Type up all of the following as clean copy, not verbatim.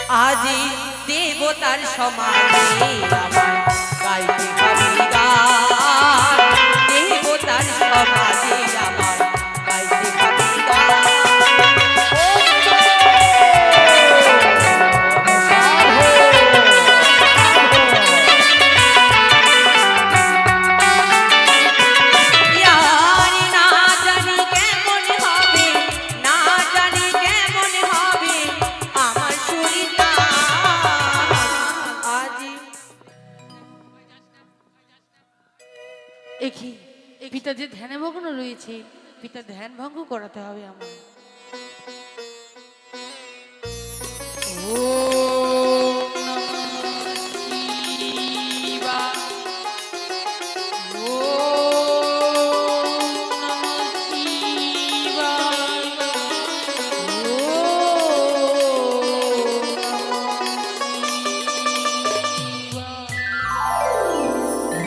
আজি দেবতার সমাজে আমার গাইতে হবে গান, দেবতার সমাজে আমার গাইতে হবে গান। পিতা যে ধ্যানে মগ্ন রয়েছে, পিতা ধ্যান ভঙ্গ করাতে হবে আমার।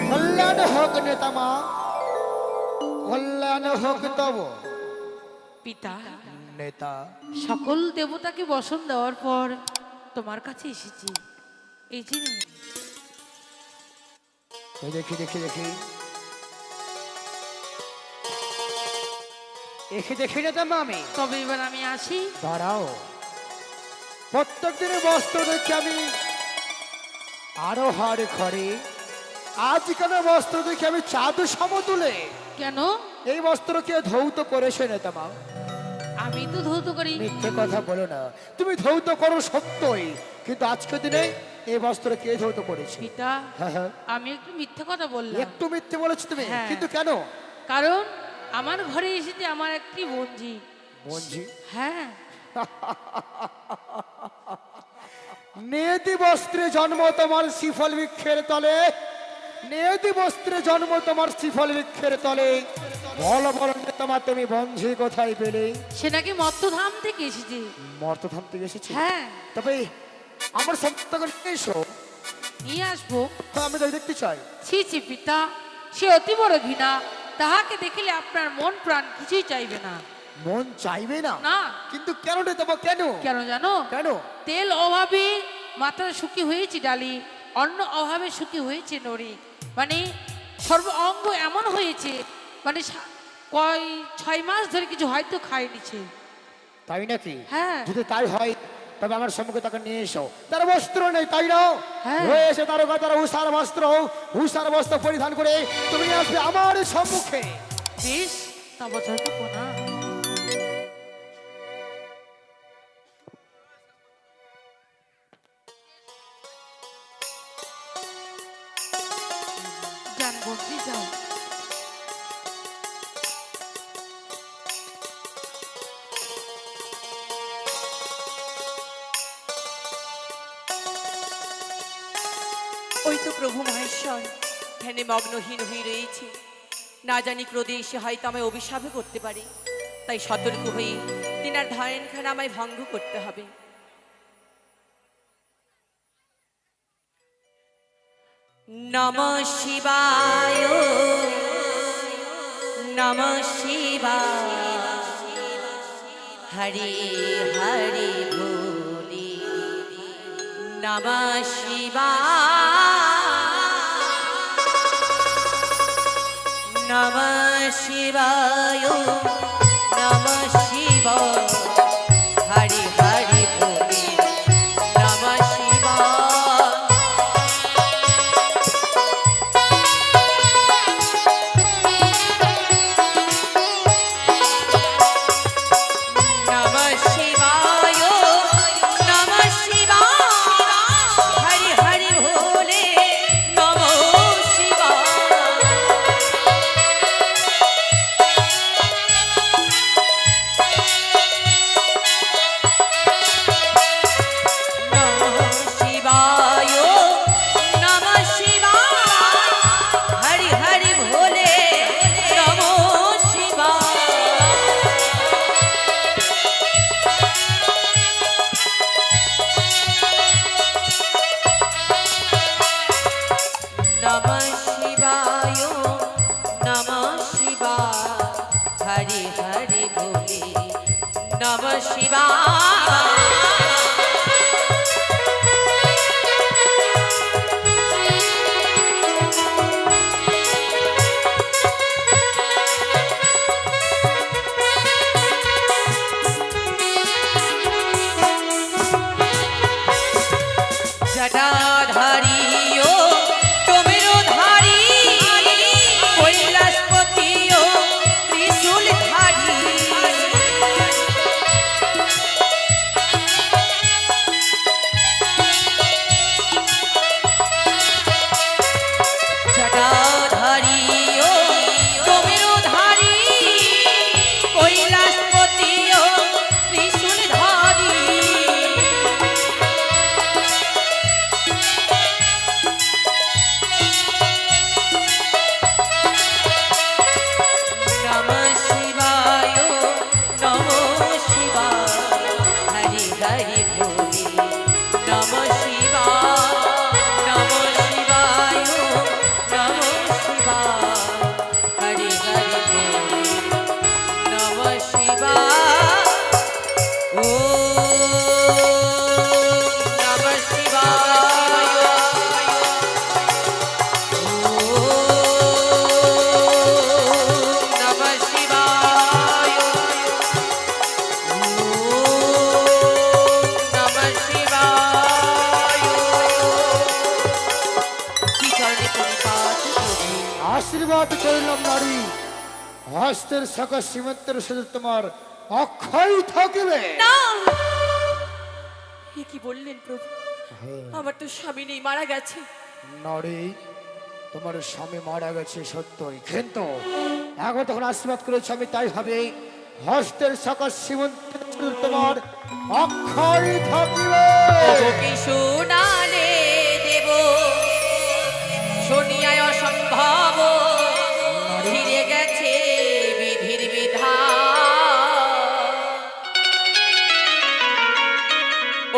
কল্যাণ হোক নেতামা, কল্যাণ হোক তব। পিতা, নেতা সকল দেবতাকে বসন দেওয়ার পর তোমার কাছে এসেছি। এই যে দেখি দেখি দেখি দেখি দেখি নেতামা, আমি তবে এবার আমি আসি। দাঁড়াও, প্রত্যেক দিনের বস্ত্র দেখে আমি আরো হাড় খড়ে, আজ কেন বস্ত্র দেখে আমি চাঁদ সমতুলে? কেন? এই বস্ত্র কে ধৌত করেছে নেতামা? আমি তো ধৌত করি। মিথ্যে কথা বলো না, তুমি ধৌত করো সত্যই, কিন্তু আজকের দিনে এই বস্ত্র কে ধৌত করেছে? পিতা, হ্যাঁ হ্যাঁ, আমি একটু মিথ্যে কথা বললাম। একটু মিথ্যে বলেছো তুমি, হ্যাঁ। কিন্তু কেন? কারণ আমার ঘরে এসেছে আমার একটি বঞ্জি। বঞ্জি? হ্যাঁ। নেতি বস্ত্রে জন্ম তোমার শ্রীফল বৃক্ষের তলে, নেতি বস্ত্রে জন্ম তোমার শ্রীফল বৃক্ষের তলে, বল বল নেতামা তুমি বঞ্জি কোথায় পেলে? সে নাকি মত্তধাম থেকে এসেছে। মর্তধাম থেকে এসেছে? হ্যাঁ। তবে আমার সন্তান এসো, নিয়ে আসবো। আমি তাই দেখতে চাই। ছি ছি পিতা, সে অতি বড় ঘৃণা, তাহাকে দেখিলে আপনার মন প্রাণ কিছুই চাইবে না। মন চাইবে না? না। কিন্তু কেন নেতামা, কেন? কেন জানো? কেন? তেল অভাবে মাথা শুকি হয়েছে ডালি, অন্ন অভাবে শুকি হয়েছে নড়ি। মানে সর্ব অঙ্গ এমন হয়েছে, মানে 6 মাস ধরে কিছু হয়তো খায়নিছে। তাই নাকি? হ্যাঁ। যদি তাই হয় তবে আমার সম্মুখে তাকে নিয়ে এসো। তার বস্ত্র নেই তাই না? হ্যাঁ। হয়ে এসে তার হুসার বস্ত্র পরিধান করে তুমি নিয়ে আসবে আমার সম্মুখে। বেশ, তা বছর তো না। যান বন্ধু, যাও। ওই তো প্রভু মহেশ্বর ধ্যানে মগ্নহীন হয়ে রয়েছে, না জানি ক্রোধে এসে হয়তো আমায় অভিশাপে করতে পারে, তাই সতর্ক হয়ে তিনার ধ্যানখানা আমায় ভঙ্গ করতে হবে। নমঃ শিবায়, নমঃ শিবায়, হরে হরে ভোলে, নমঃ শিবায়, নমঃ শিবায়, নমঃ শিবায়, হরে হরে ভোলে, নমঃ শিবায়। নমঃ শিবায়, নমঃ শিবায়, হরি হরি ভোলে, নমঃ শিবায়। আশীর্বাদ করলাম নারী, হস্তের শাখা সীমান্তের সাথে তোমার অক্ষয় থাকবে। না, এ কি বললেন প্রভু? আমার তো স্বামী নেই, মারা গেছে। নারী, তোমার স্বামী মারা গেছে সত্যই, কিন্তু এখন তখন আশীর্বাদ করেছি আমি, তাই হবে হস্তের শাখা সীমান্তের সাথে তোমার অক্ষয় থাকবে। ওগো কি শোনালে দেব, শুনিয়ায় অসম্ভব ছিঁড়ে গেছে বিধির বিধান।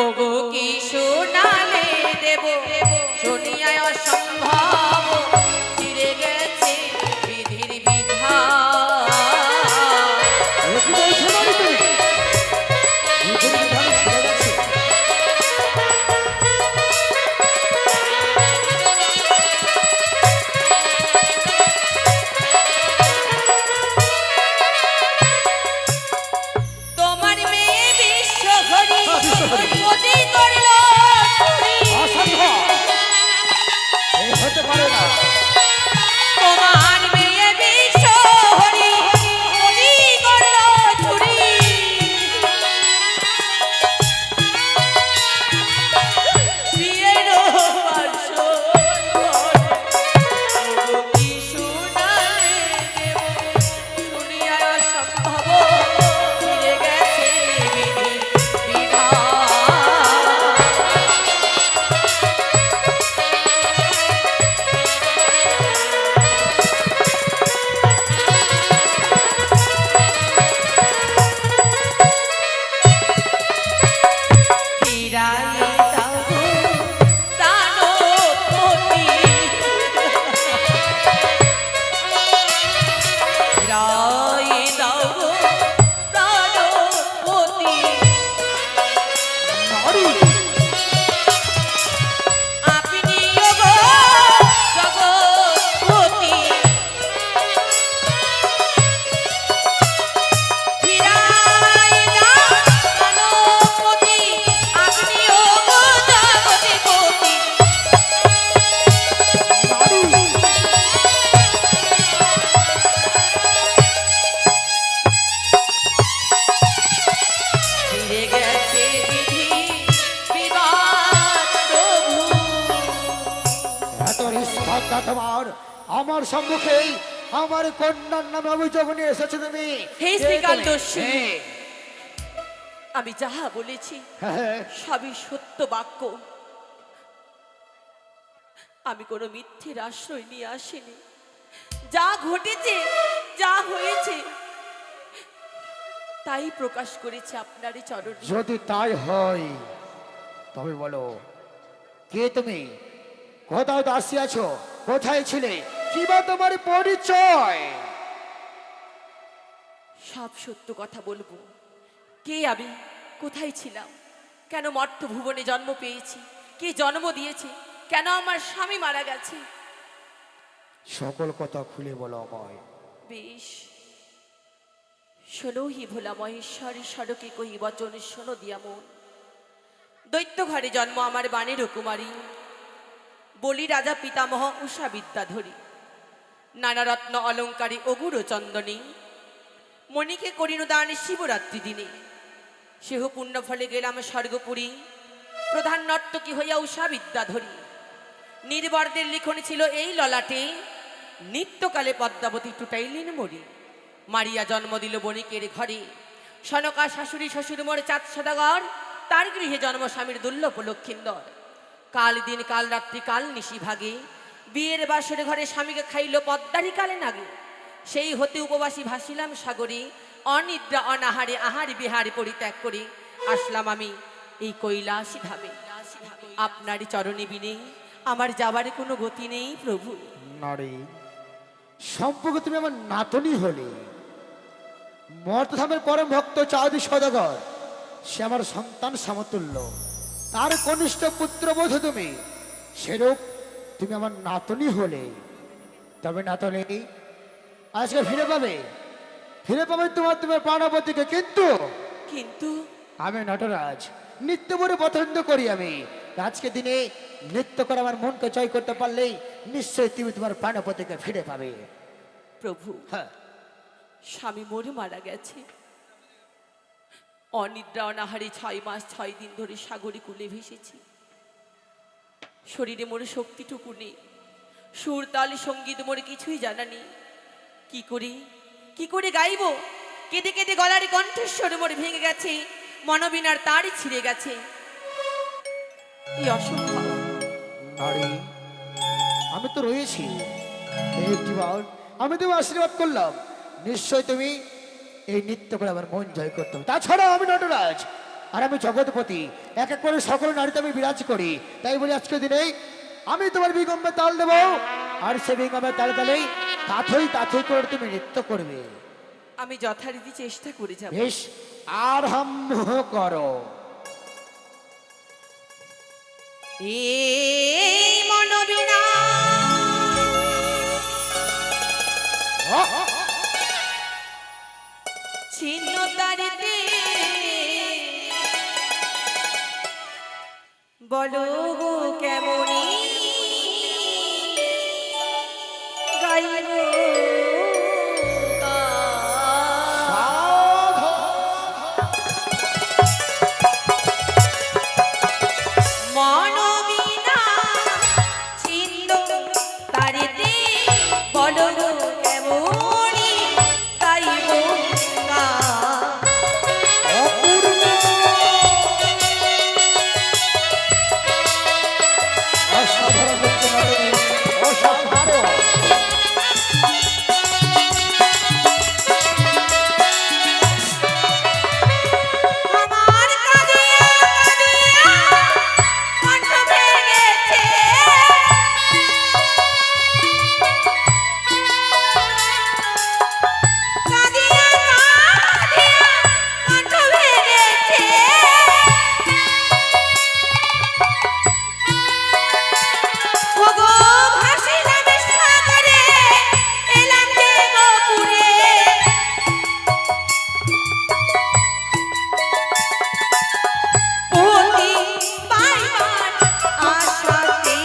ওগো কি শোনালে দেব, শুনিয়ায় অসম্ভব ছিঁড়ে গেছে বিধির বিধান। কি বলছো নারী তুমি? বিধির বিধান ছেড়ে গেছে? তোমার মেয়ে বিশ্বঘড়ি বিশ্বঘড়ি। মোদি করলো চুরি। অসম্ভব, এ হতে পারে না। তোমার মেয়ে বিশ্বঘড়ি মোদি করলো চুরি। বিয়ের বাসর ওগো কি শোনালে দেব, শুনিয়ায় অসম্ভব ছিঁড়ে গেছে বিধির বিধান। ফিরাইয়ে দাও গো প্রাণপতি, ফিরাইয়ে দাও গো প্রাণপতি। নারী, আপনিও গো জগৎপতি, ফিরাই দাও প্রাণপতি। আপনিও গো জগৎপতি। নারী, ছিঁড়ে গেছে বিধি বিবাদ প্রভু। এত নিষ্ঠতা তোমার! আমার সম্মুখে আমার কন্যার নামে অভিযোগ নিয়ে এসেছো তুমি। হে কে শ্রীকাল তুমি? দস্যু। হ্যাঁ, আমি যাহা বলেছি হ্যাঁ, সবই সত্য বাক্য। আমি কোনো মিথ্যের আশ্রয় নিয়ে আসিনি। যা ঘটেছে, যা হয়েছে, তাই প্রকাশ করেছে আপনারই চরণে। যদি তাই হয় তবে বলো, কে তুমি? কোথাও তো আসিয়াছ? কোথায় ছিলে? কিবা তোমার পরিচয়? সব সত্য কথা বলবো। কে আমি, কোথায় ছিলাম, কেন মর্ত ভুবনে জন্ম পেয়েছি, কে জন্ম দিয়েছে, কেন আমার স্বামী মারা গেছে। সকল কথা খুলে বলো আমায়। বেশ, শোনো হি ভোলা মহেশ্বরী সড়কে কহি বচন শোনো দিয়া মন। দৈত্য ঘরে জন্ম আমার বাণের কুমারী, বলি রাজা পিতামহ উষা বিদ্যাধরী। নানা রত্ন অলঙ্কারী অগুর চন্দনী, মণিকে করিনু দান শিবরাত্রি দিনে। সেহ পুণ্য ফলে গেলাম স্বর্গপুরী, প্রধান নর্তকী হইয়া উষা বিদ্যাধরী। নির্বর্দের লিখন ছিল এই ললাটে, নিত্যকালে পদ্মাবতী টুটাইলেন মরি। মারিয়া জন্ম দিল বণিকের ঘরে, সনকা শাশুড়ি শ্বশুর মোর চাঁদ সদাগর। তার গৃহে জন্ম স্বামীর দুর্লভ লক্ষিন্দর। কাল দিন কাল রাত্রি কাল নিশি ভাগে, বিয়ের বাসর ঘরে স্বামীকে খাইল পদ্মারি কালে নাগে। সেই হতে উপবাসী ভাসিলাম সাগরে, অনিদ্রা অনাহারে আহার বিহার পরিত্যাগ করে আসলাম আমি এই কৈলাসী ধামে। আপনারই চরণে বিনে আমার যাবার কোনো গতি নেই প্রভু। নারী, সম্পর্কে তুমি আমার নাতনি হলে। মর্তধামের পরম ভক্ত চাঁদ সদাগর, সে আমার সন্তান সমতুল্য, তার কনিষ্ঠ পুত্রবধূ তুমি। সেরূপ তুমি আমার নাতনি হলে। তবে নাতনি, আজকে ফিরে পাবে, ফিরে পাবে তোমার তোমার প্রাণপতিকে। কিন্তু কিন্তু আমি নটরাজ, নৃত্য বড় পছন্দ করি আমি। আজকে দিনে নৃত্য করে আমার মনকে জয় করতে পারলেই নিশ্চয়ই তুমি তোমার প্রাণপতিকে ফিরে পাবে। প্রভু, হ্যাঁ, স্বামী মোর মারা গেছে। অনিদ্রা অনাহারে 6 মাস 6 দিন ধরে সাগরে কুলে ভেসেছি। শরীরে মোর শক্তিটুকু নেই, সুর তাল সঙ্গীত মোর কিছুই জানা নেই। কি করে গাইব? কেঁদে কেঁদে গলার কণ্ঠস্বর মোর ভেঙে গেছে, মনোবিনার তারই ছিঁড়ে গেছে। এই অসম্ভব। নারী, আমি তো রয়েছি। এই একটি বার আমি তুমি আশীর্বাদ করলাম, নিশ্চয় তুমি এই নৃত্য করে আমার মন জয় করতে হবে। তাছাড়া আমি নটরাজ আর আমি জগৎপতি, এক এক করে সকল নারীতে আমি বিরাজ করি। তাই বলি আজকের দিনেই আমি তোমার বিগম্বে তাল দেবো, আর সে বিগম্বে তালে তালেই তাথই করে তুমি নৃত্য করবে। আমি যথারীতি চেষ্টা করে যাব। বেশ, আরম্ভ করো। এই মনোবিনা ছিন্ন তারিতে বলো গো কেমনি গাইব মনোবিনা ছিন্ন তারিতে বলো গো কেমনি গাইব অসাধারণ হচ্ছে নারী, অসাধারণ। আমার কাঁদিয়া কাঁদিয়া কণ্ঠ ভেঙেছে, কাঁদিয়া কাঁদিয়া কণ্ঠ ভেঙেছে। ওগো ভাসিলাম সাগরে, এলাম দেবপুরে, পতি পাইবার আশাতে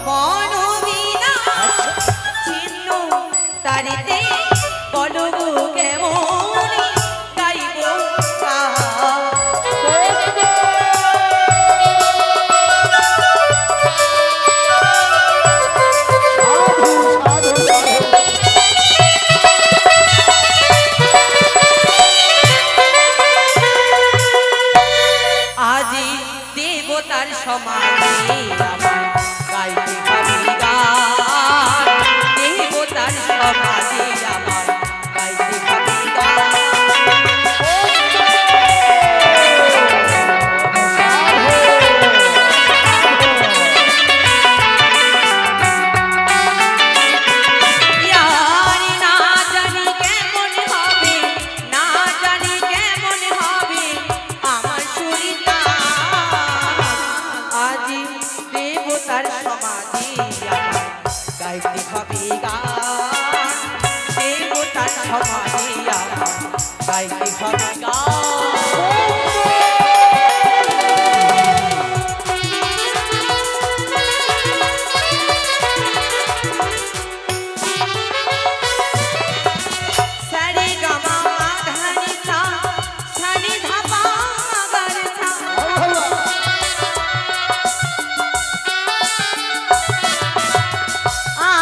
মনোবিনা ছিন্ন তারিতে বলো গো কেমনি গাইব গান। সাধু, সাধু, সাধু। আজি দেবতার সমানে আমার গাইতে হবে গান, দেবতার সমানে আমার গাইতে হবে গান। ইয়ার না জানি কেমন হবে, না জানি কেমন হবে আমার শরীরটা। আজি দেবতার সমাধি আমার গাইতে হবে গান, দেবতার সমাধি আমার গাইতে হবে গান। সারে গামা ধানি সা, সানি ধাপা গারে সা। আ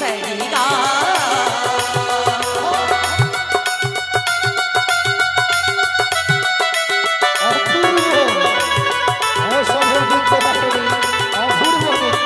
সরিগা অপূর্ব অসম্ভব নৃত্য নাতনি, অপূর্ব নৃত্য।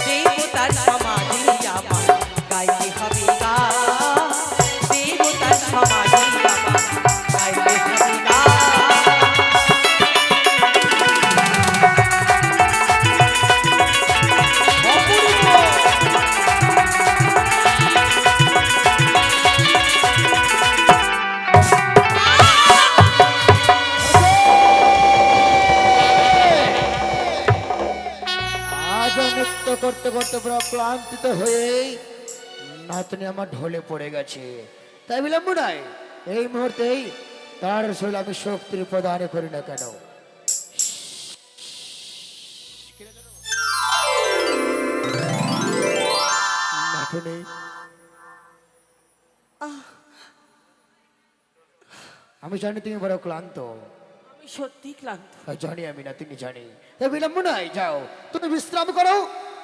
দেবতার সমাধি আমার গাইতে হবে গা দেবতার সমাধি আমার গাইতে হবে গা আজ নৃত্য করতে করতে পুরো ক্লান্তিত হয়ে নাতনি আমার ঢলে পড়ে গেছে, তাই বিলম্ব নাই, এই মুহূর্তেই তার শরীর আমি শক্তির প্রদান করি না কেন। নাতনি আমি জানি তুমি বড় ক্লান্ত, আমি সত্যি ক্লান্ত জানি আমি না তুমি জানি, তাই বিলম্ব নাই, যাও তুমি বিশ্রাম করো,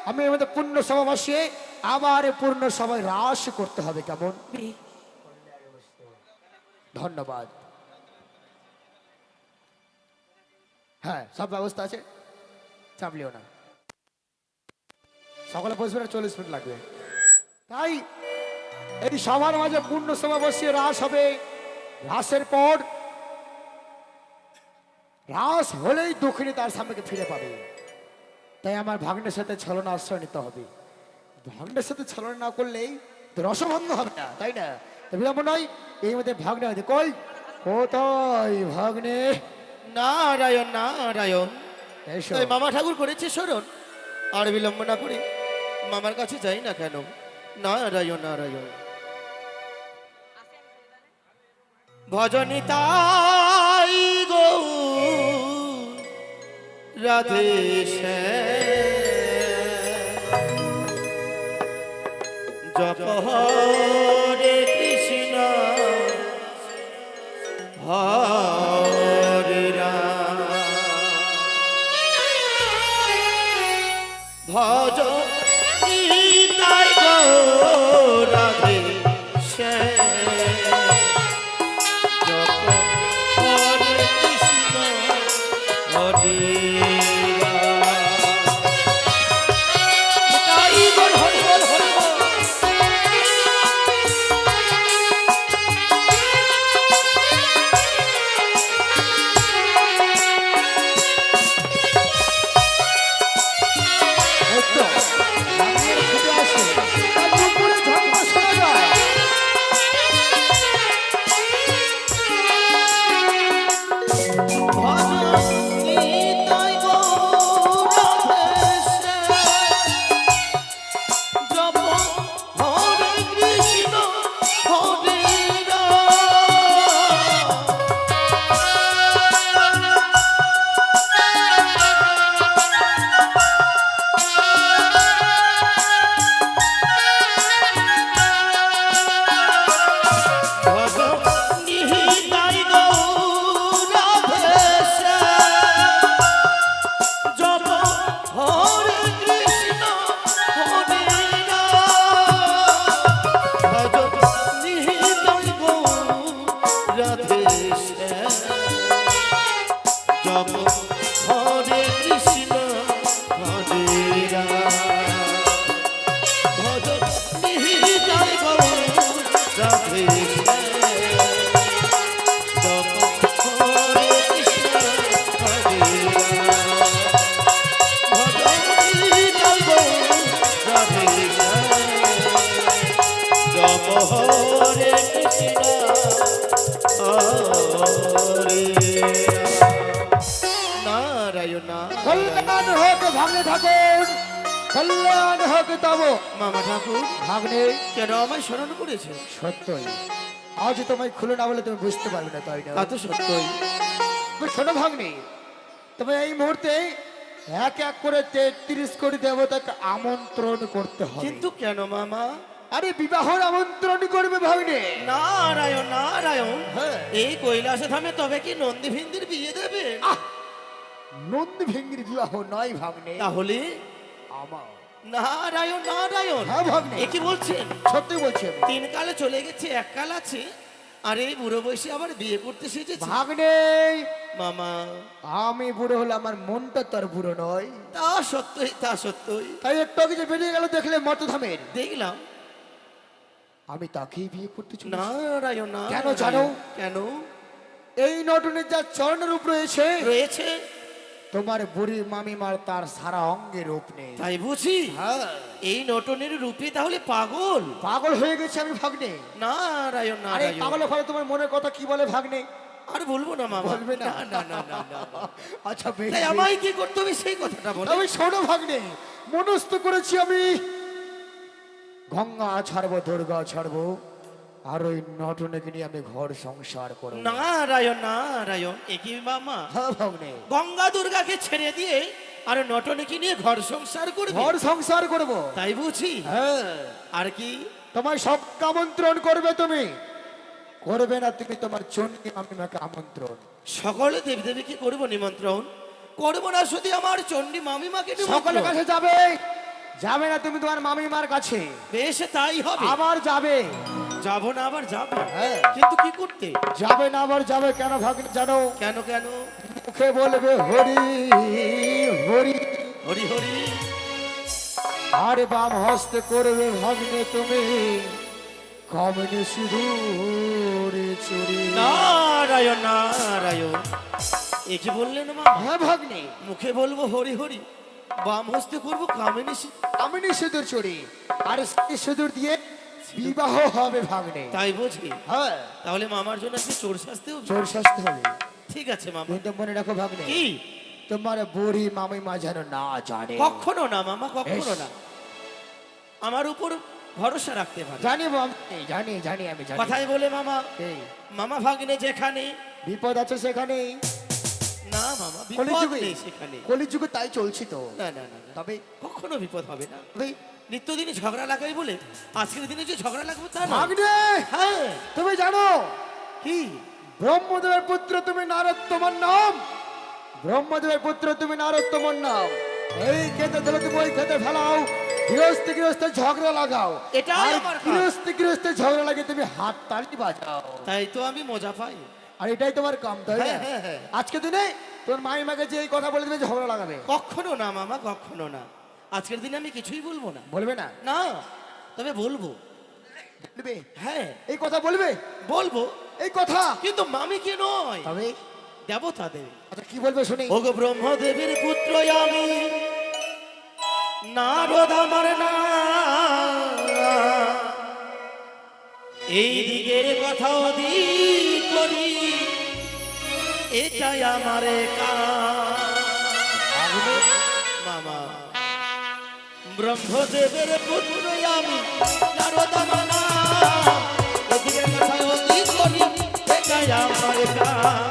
আমি আমাদের পূর্ণ সময় বসিয়ে আবার পূর্ণ সময় হ্রাস করতে হবে, কেমন? ধন্যবাদ। হ্যাঁ সব ব্যবস্থা আছে, চাপলিও না, সকালে বসবে না, 40 মিনিট লাগবে, তাই এই সবার মাঝে পূর্ণ সময় বসিয়ে হ্রাস হবে, হ্রাসের পর হ্রাস হলেই দুঃখিনী তার স্বামীকে ফিরে পাবে, তাই আমার ভাগ্নের সাথে ছলনা আশ্রয় নিতে হবে, ভাগ্নের সাথে ছলনা না করলেই তো রসভঙ্গ হবে না, তাই না? বিলম্ব নয়, এই মধ্যে ভাগ্নে হয়তো কই কোথায় ভাগ্নে? নারায়ণ নারায়ণ, এসো। তাই মামা ঠাকুর করেছে স্মরণ, আর বিলম্ব না করে মামার কাছে যাই না কেন? নারায়ণ নারায়ণ। ভজনী তাই গো রাধে জপ হরে কৃষ্ণ হরে রাম, ভজ তাই গো রাধে জপ হরে কৃষ্ণ হরে রাম। তাই বল হরি বল হরি বল। এই তো, ভাগ্নের ছুটে আসে, তার দুপুরে ঝগড়া শোনা যায়। হরে কৃষ্ণ হরে রাম, ভজ নিহিতাই গৌর রাধে জপ ভাগ্নে ঠাকুর কল্যাণ হোক তব। মামা ঠাকুর ভাগ্নে কেন আমায় স্মরণ করেছে? সত্যই আজ তোমায় খুলে না বলে তুমি বুঝতে পারবে না, তাই না? তা তো সত্যই। তুমি শোনো ভাগ্নে, তবে এই মুহূর্তে এক এক করে 33 কোটি দেবতাকে আমন্ত্রণ করতে হবে। কিন্তু কেন মামা? আরে বিবাহর আমন্ত্রণ করবে ভাগ্নে। নারায়ণ নারায়ণ, হ্যাঁ। এই কৈলাসে থামে তবে কি নন্দী ভিন্দির বিয়ে দেবে? আহ! নন্দ ভেঙ্গির বিবাহ নয় ভাগ্নে, তাহলে আমার। নারায়ণ নারায়ণ, হ্যাঁ ভাগ্নে, এ কি বলছেন? সত্যি বলছি আমি। তিন কালে চলে গেছে, এক কাল আছে, আর এই বুড়ো বয়সে আবার বিয়ে করতে শিখেছে। ভাগ্নে মামা আমি বুড়ো হলে আমার মনটা তো আর বুড়ো নয়। তা সত্যই, তা সত্যই। তাই একটু আগে যে বেরিয়ে গেল দেখলে মতধামের, দেখলাম। আমি তাকেই বিয়ে করতে চলেছি। নারায়ণ নারায়ণ। কেন জানো? কেন এই নটনের যা চরণের রূপ রয়েছে, রয়েছে? তোমার বুড়ি মামিমার তার সারা অঙ্গের রূপ নেই। তাই বুঝি হ্যাঁ, এই নটনের রূপে তাহলে পাগল। পাগল হয়ে গেছে আমি ভাগ্নে। নারায়ণ আরে নারায়ণ। পাগল হলে তোমার মনের কথা কি বলে ভাগ্নে? আর বলবো না মামা। বলবে না? না না না না, না। আচ্ছা বেশ, তাই আমায় কি করতে হবে সেই কথাটা বলে। আমি শোনো ভাগ্নে, মনস্থ করেছি আমি গঙ্গা ছাড়বো, দুর্গা ছাড়বো, আর ওই নটনকে নিয়ে আমি ঘর সংসার করবো। নারায়ণ নারায়ণ, একই মামা হ্যাঁ ভাগ্নে, গঙ্গা দুর্গাকে ছেড়ে দিয়ে আর নটনকে নিয়ে ঘর সংসার করবে। ঘর সংসার করবো। তাই বুঝি। হ্যাঁ, আর কি? তোমায় সব আমন্ত্রণ করবে, তুমি করবে না তুমি তোমার চন্ডী মামিমাকে আমন্ত্রণ। সকলে দেবদেবীকে করবো নিমন্ত্রণ, করবো না শুধু আমার চণ্ডী মামিমাকে সকলের নিমন্ত্রণ। কাছে যাবে, যাবে না তুমি তোমার মামিমার কাছে? বেশ তাই হবে। আবার যাবে। যাবো না আবার যাবো। হ্যাঁ। কিন্তু কি করতে? যাবে না আবার যাবে কেন ভাগ্নে জানো? কেন কেন? মুখে বলবে হরি হরি, হরি হরি। আর বাম হস্তে করবে ভাগ্নে তুমি কমনে সিঁদুরে চুরি। নারায়ণ নারায়ণ, এ কি বললেন মা? হ্যাঁ ভাগ্নে, মুখে বলবো হরি হরি, বাম হস্তে করবো কামিনী কামিনী সিঁদুর চুরি, আর সেই সিঁদুর দিয়ে বিবাহ হবে ভাগ্নে। তাই বুঝি। হ্যাঁ, তাহলে মামার জন্য আজকে চোর শাস্তি হবে। চোর শাস্তি হবে। ঠিক আছে মামা। কিন্তু মনে রাখো ভাগ্নে, কি? তোমার বুড়ি মামিমা যেন না জানে। কখনো না মামা, কখনো বেশ। না। আমার উপর ভরসা রাখতে পারে। জানি জানি জানি আমি জানি। কথাই বলে মামা, এই, মামা ভাগ্নে যেখানে, বিপদ আছে সেখানে। না মামা বিপদ কলিযুগে, নেই সেখানে। কলিযুগে তাই চলছি তো। না না না না। তবে কখনো বিপদ হবে না। তবে নিত্যদিনই ঝগড়া লাগাই বলে আজকের দিনে যে ঝগড়া লাগবে তা না। ভাগ্নে, হ্যাঁ। তুমি জানো কি? ব্রহ্মদেবের পুত্র তুমি নারদ, তোমার নাম ব্রহ্মদেবের পুত্র তুমি নারদ, তোমার নাম। এই খেতে দিলে তুমি ওই খেতে ফেলাও, গৃহস্থ গৃহস্থ ঝগড়া লাগাও, এটাই আর আমার কাজ। গৃহস্থ ঝগড়া লাগে তুমি হাত তালি বাজাও, তাই তো আমি মজা পাই। আর এটাই তোমার কাম, তাই না? হ্যাঁ, হ্যাঁ, হ্যাঁ। আজকে দিনে তোর মাইমাকে যে এই কথা বলে দেবে ঝগড়া লাগাবে, কখনো না মামা, কখনো না। আজকের দিনে আমি কিছুই বলবো না। বলবে না? না, তবে বলবো। বলবে? হ্যাঁ এই কথা বলবে, বলবো, এই কথা। কিন্তু মামিকে নয়, তবে দেবতা দেবী। আচ্ছা কি বলবে শুনি। ওগো ব্রহ্মদেবের পুত্র আমি, নারদ আমার না, এই দিকের কথা ওদিক করি, এটাই আমার কাজ। মামা ব্রহ্মদেবের পুত্র আমি, নারদ আমার না, এই দিকের কথা ওদিক করি, এটাই আমার কাজ।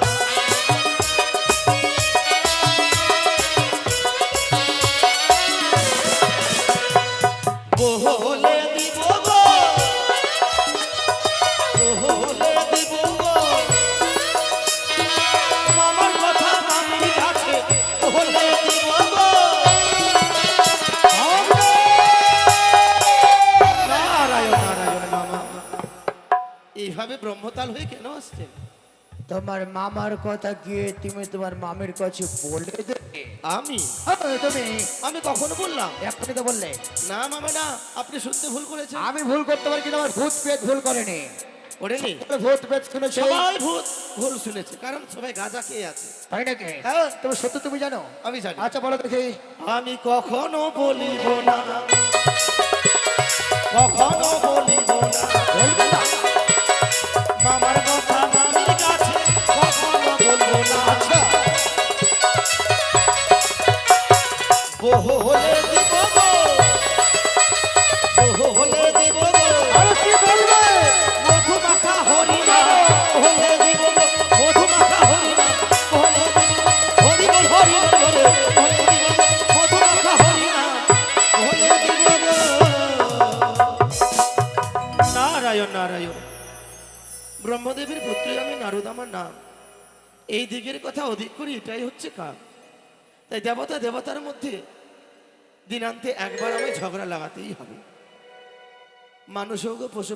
বলে দিব গো, বলে দিব গো, মামার কথা মামির কাছে বলে দিব গো। নারায়ণ নারায়ণ মামা, এইভাবে ব্রহ্মতাল হয়ে কেন আসছেন? তোমার মামার কথা গিয়ে তুমি তোমার মামির কাছে বলে দেবে। আমি তুমি আমি কখনো বললাম? এক্ষুনি তো বললে। না মামা না, আপনি শুনতে ভুল করেছেন। আমি ভুল করতে পারি কিন্তু আমার ভূত পেট ভুল করেনি। ওরেনি ভূত পেট শুনেছে, সবাই ভুল শুনেছে, কারণ সবাই গাঁজা খেয়ে আছে। তাই নাকি? হ্যাঁ। তুমি সত্য তুমি জানো? আমি জানি। আচ্ছা বলো দেখি। আমি কখনো বলিব না, কখনো বলিব না, বলবে না? মামার কথা মামির কাছে কখনো বলবো না। আচ্ছা যতই আমি নারদ আমার নাম, এই দিকের কথা অধিক করি, এটাই হচ্ছে কাজ। তাই দেবতা দেবতার মধ্যে দিনান্তে একবার আমি ঝগড়া লাগাতেই হবে। মানুষ হোক পশু